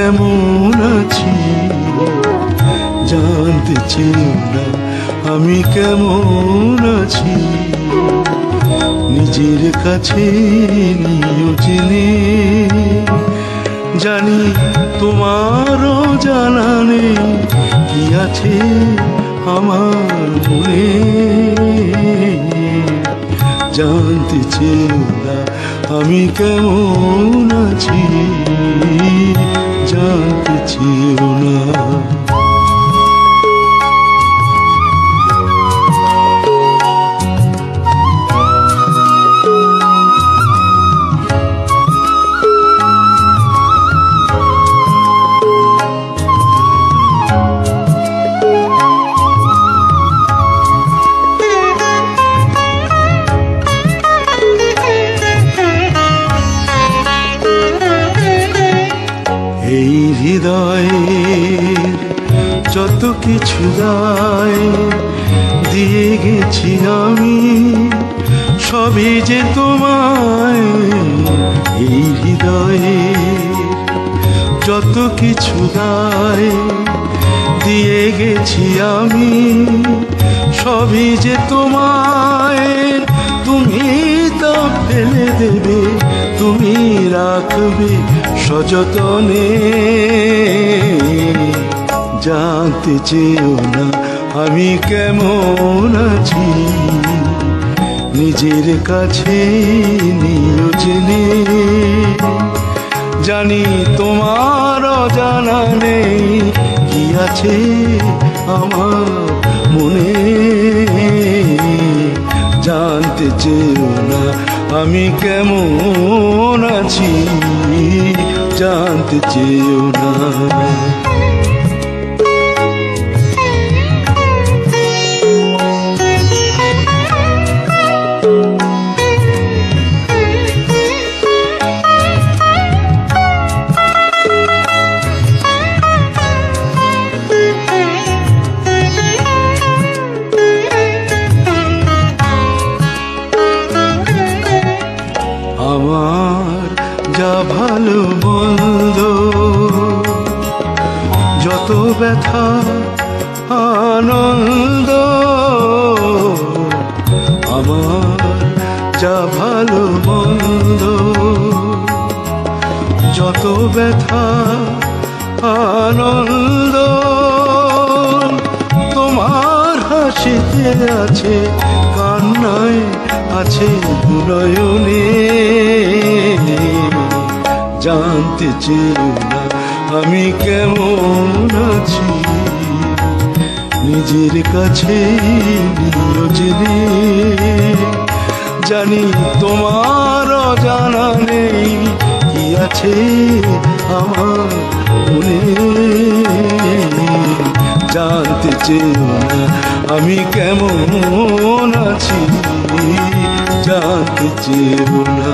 কেমন আছি জানতে চেয়েও না আমি কেমন আছি। নিজের কাছে নিও জেনে জানি তোমারও জানা নেই কি আছে আমার মনে। জানতে চেয়েও না আমি কেমন আছি জানতে চেয়েও না। এই হৃদয়ের যত কিছু দায় দিয়ে গেছি আমি সবই যে তোমায়। এই হৃদয়ের যত কিছু দায় দিয়ে গেছি আমি সবই যে তোমায়। তুমি তা ফেলে দেবে তুমি রাখবে সযতনে। জানতে চেয়েও না আমি কেমন আছি নিজের কাছে নিও জেনে জানি তোমার জানা নেই কি আছে আমার মনে। জানতে চেয়েও না আমি কেমন আছি জানতে চেয়েও না। আমার যা ভালো মন্দ যত ব্যথা আনন্দ আমার যা ভালো মন্দ যত ব্যথা আনন্দ তোমার হাসিতে আছে কান্নায় আছে নয়নে। জানতে চেয়েও না আমি কেমন আছি নিজের কাছে নিও জেনে জানি তোমার জানা নেই কি আছে আমার মনে। জানতে চেয়েও না আমি কেমন আছি জানতে চেয়েও না।